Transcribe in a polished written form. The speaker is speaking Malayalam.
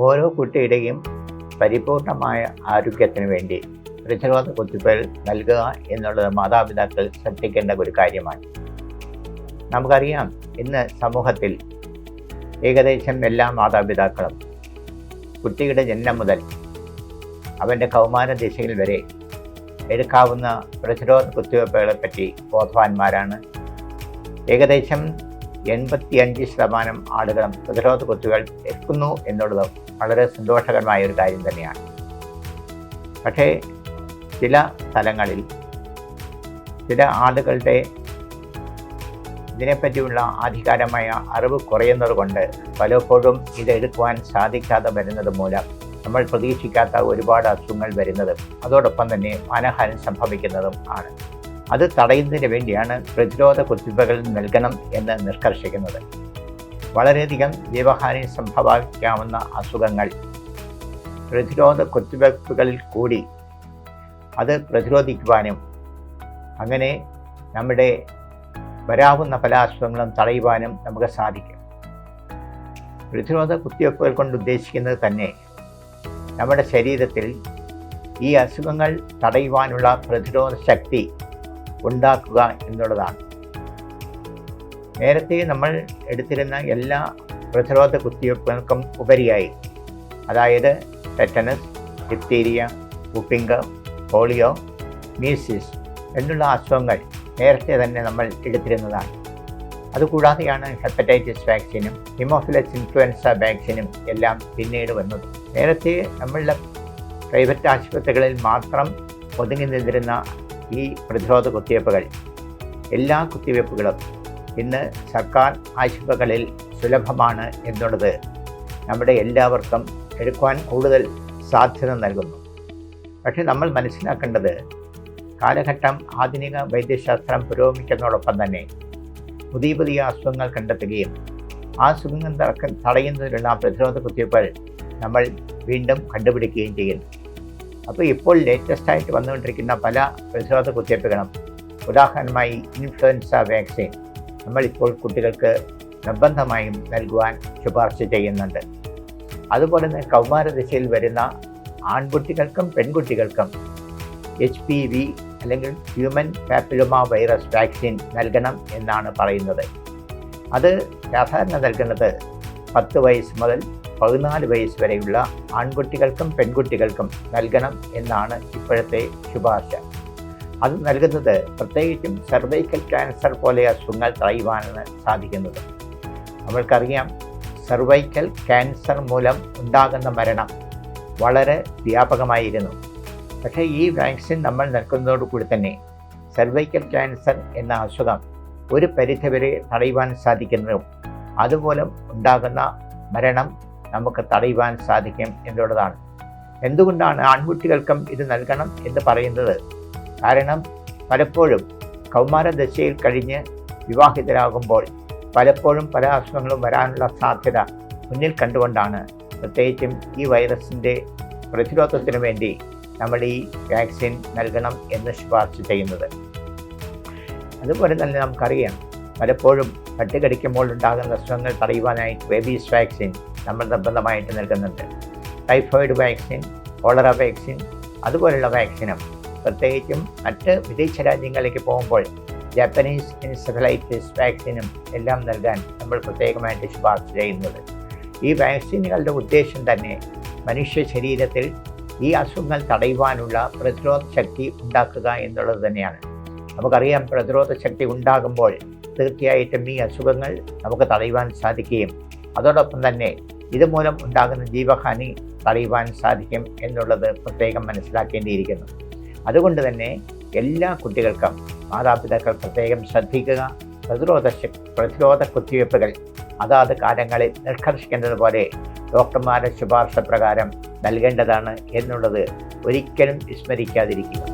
ഓരോ കുട്ടിയുടെയും പരിപൂർണമായ ആരോഗ്യത്തിന് വേണ്ടി പ്രതിരോധ കുത്തിവയ്പുകൾ നൽകുക എന്നുള്ളത് മാതാപിതാക്കൾ ശ്രദ്ധിക്കേണ്ട ഒരു കാര്യമാണ്. നമുക്കറിയാം, ഇന്ന് സമൂഹത്തിൽ ഏകദേശം എല്ലാ മാതാപിതാക്കളും കുട്ടിയുടെ ജനനം മുതൽ അവൻ്റെ കൗമാര ദിശയിൽ വരെ എടുക്കാവുന്ന പ്രതിരോധ കുത്തിവയ്പുകളെ പറ്റി ബോധവാന്മാരാണ്. ഏകദേശം 85% ആളുകളും പ്രതിരോധ കുത്തിവയ്പുകൾ എടുക്കുന്നു എന്നുള്ളത് വളരെ സന്തോഷകരമായ ഒരു കാര്യം തന്നെയാണ്. പക്ഷേ ചില സ്ഥലങ്ങളിൽ ചില ആളുകളുടെ ഇതിനെപ്പറ്റിയുള്ള ആധികാരികമായ അറിവ് കുറയുന്നത് കൊണ്ട് പലപ്പോഴും ഇതെടുക്കുവാൻ സാധിക്കാതെ വരുന്നത് മൂലം നമ്മൾ പ്രതീക്ഷിക്കാത്ത ഒരുപാട് അസുഖങ്ങൾ വരുന്നതും അതോടൊപ്പം തന്നെ മാനഹാനി സംഭവിക്കുന്നതും ആണ്. അത് തടയുന്നതിന് വേണ്ടിയാണ് പ്രതിരോധ കുത്തിവയ്പുകൾ നൽകണം എന്ന് നിഷ്കർഷിക്കുന്നത്. വളരെയധികം ജീവഹാനി സംഭവിക്കാവുന്ന അസുഖങ്ങൾ പ്രതിരോധ കുത്തിവയ്പുകളിൽ കൂടി അത് പ്രതിരോധിക്കുവാനും അങ്ങനെ നമ്മുടെ വരാവുന്ന പല അസുഖങ്ങളും തടയുവാനും നമുക്ക് സാധിക്കും. പ്രതിരോധ കുത്തിവയ്പുകൾ കൊണ്ട് ഉദ്ദേശിക്കുന്നത് തന്നെ നമ്മുടെ ശരീരത്തിൽ ഈ അസുഖങ്ങൾ തടയുവാനുള്ള പ്രതിരോധ ശക്തി ഉണ്ടാക്കുക എന്നുള്ളതാണ്. നേരത്തെ നമ്മൾ എടുത്തിരുന്ന എല്ലാ പ്രതിരോധ കുത്തിവയ്പ്പുകൾക്കും ഉപരിയായി, അതായത് ടെറ്റനസ്, ഡിപ്തീരിയ, ഉപ്പിംഗ്, പോളിയോ, മീസിൽസ് എന്നുള്ള അസുഖങ്ങൾ നേരത്തെ തന്നെ നമ്മൾ എടുത്തിരുന്നതാണ്. അതുകൂടാതെയാണ് ഹെപ്പറ്റൈറ്റിസ് വാക്സിനും ഹിമോഫിലസ് ഇൻഫ്ലുവൻസ വാക്സിനും എല്ലാം പിന്നീട് വന്നത്. നേരത്തെ നമ്മളുടെ പ്രൈവറ്റ് ആശുപത്രികളിൽ മാത്രം ഒതുങ്ങി നിന്നിരുന്ന ഈ പ്രതിരോധ കുത്തിവയ്പ്പുകൾ, എല്ലാ കുത്തിവയ്പ്പുകളും ഇന്ന് സർക്കാർ ആശുപത്രികളിൽ സുലഭമാണ് എന്നുള്ളത് നമ്മുടെ എല്ലാവർക്കും എടുക്കുവാൻ കൂടുതൽ സാധ്യത നൽകുന്നു. പക്ഷേ നമ്മൾ മനസ്സിലാക്കേണ്ടത്, കാലഘട്ടം ആധുനിക വൈദ്യശാസ്ത്രം പുരോഗമിക്കുന്നതോടൊപ്പം തന്നെ പുതിയ പുതിയ അസുഖങ്ങൾ കണ്ടെത്തുകയും ആ അസുഖങ്ങൾ തടയുന്നതിനുള്ള പ്രതിരോധ കുത്തിവയ്പ്പുകൾ നമ്മൾ വീണ്ടും കണ്ടുപിടിക്കുകയും ചെയ്യുന്നു. അപ്പോൾ ഇപ്പോൾ ലേറ്റസ്റ്റായിട്ട് വന്നുകൊണ്ടിരിക്കുന്ന പല പ്രതിരോധ കുത്തിവയ്പ്പുകളും, ഉദാഹരണമായി ഇൻഫ്ലുവൻസ വാക്സിൻ നമ്മളിപ്പോൾ കുട്ടികൾക്ക് നിർബന്ധമായും നൽകുവാൻ ശുപാർശ ചെയ്യുന്നുണ്ട്. അതുപോലെ തന്നെ കൗമാര ദിശയിൽ വരുന്ന ആൺകുട്ടികൾക്കും പെൺകുട്ടികൾക്കും HPV അല്ലെങ്കിൽ ഹ്യൂമൻ പാപ്പിലോമ വൈറസ് വാക്സിൻ നൽകണം എന്നാണ് പറയുന്നത്. അത് സാധാരണ നൽകുന്നത് 10 വയസ്സ് മുതൽ 14 വയസ്സ് വരെയുള്ള ആൺകുട്ടികൾക്കും പെൺകുട്ടികൾക്കും നൽകണം എന്നാണ് ഇപ്പോഴത്തെ ശുപാർശ. അത് നൽകുന്നത് പ്രത്യേകിച്ചും സർവൈക്കൽ ക്യാൻസർ പോലെ അസുഖങ്ങൾ തടയുവാനാണ് സാധിക്കുന്നത്. നമ്മൾക്കറിയാം, സർവൈക്കൽ ക്യാൻസർ മൂലം ഉണ്ടാകുന്ന മരണം വളരെ വ്യാപകമായിരുന്നു. പക്ഷേ ഈ വാക്സിൻ നമ്മൾ നൽകുന്നതോടുകൂടി തന്നെ സർവൈക്കൽ ക്യാൻസർ എന്ന അസുഖം ഒരു പരിധിവരെ തടയുവാൻ സാധിക്കുന്നതും അതുമൂലം ഉണ്ടാകുന്ന മരണം നമുക്ക് തടയുവാൻ സാധിക്കും എന്നുള്ളതാണ്. എന്തുകൊണ്ടാണ് ആൺകുട്ടികൾക്കും ഇത് നൽകണം എന്ന് പറയുന്നത്? കാരണം പലപ്പോഴും കൗമാര ദശയിൽ കഴിഞ്ഞ് വിവാഹിതരാകുമ്പോൾ പലപ്പോഴും പല അസുഖങ്ങളും വരാനുള്ള സാധ്യത മുന്നിൽ കണ്ടുകൊണ്ടാണ് പ്രത്യേകിച്ചും ഈ വൈറസിൻ്റെ പ്രതിരോധത്തിന് വേണ്ടി നമ്മൾ ഈ വാക്സിൻ നൽകണം എന്ന് ശുപാർശ ചെയ്യുന്നത്. അതുപോലെ തന്നെ നമുക്കറിയാം, പലപ്പോഴും പട്ടികടിക്കുമ്പോൾ ഉണ്ടാകുന്ന അസുഖങ്ങൾ തടയുവാനായിട്ട് റേബീസ് വാക്സിൻ നമ്മൾ നിർബന്ധമായിട്ട് നൽകുന്നുണ്ട്. ടൈഫോയിഡ് വാക്സിൻ, കോളറ വാക്സിൻ അതുപോലുള്ള വാക്സിനും പ്രത്യേകിച്ചും മറ്റ് വിദേശ രാജ്യങ്ങളിലേക്ക് പോകുമ്പോൾ ജാപ്പനീസ് എൻസെഫലൈറ്റിസ് വാക്സിനും എല്ലാം നൽകാൻ നമ്മൾ പ്രത്യേകമായിട്ട് ശുപാർശ ചെയ്യുന്നത്. ഈ വാക്സിനുകളുടെ ഉദ്ദേശം തന്നെ മനുഷ്യ ശരീരത്തിൽ ഈ അസുഖങ്ങൾ തടയുവാനുള്ള പ്രതിരോധ ശക്തി ഉണ്ടാക്കുക എന്നുള്ളത് തന്നെയാണ്. നമുക്കറിയാം, പ്രതിരോധ ശക്തി ഉണ്ടാകുമ്പോൾ തീർച്ചയായിട്ടും ഈ അസുഖങ്ങൾ നമുക്ക് തടയുവാൻ സാധിക്കുകയും അതോടൊപ്പം തന്നെ ഇതുമൂലം ഉണ്ടാകുന്ന ജീവഹാനി തടയുവാൻ സാധിക്കും എന്നുള്ളത് പ്രത്യേകം മനസ്സിലാക്കേണ്ടിയിരിക്കുന്നു. അതുകൊണ്ട് തന്നെ എല്ലാ കുട്ടികൾക്കും മാതാപിതാക്കൾ പ്രത്യേകം ശ്രദ്ധിക്കുക. പ്രതിരോധ കുത്തിവയ്പ്പുകൾ അതാത് കാലങ്ങളിൽ നിഷ്കർഷിക്കുന്നത് പോലെ ഡോക്ടർമാരുടെ ശുപാർശ പ്രകാരം നൽകേണ്ടതാണ് എന്നുള്ളത് ഒരിക്കലും വിസ്മരിക്കാതിരിക്കുക.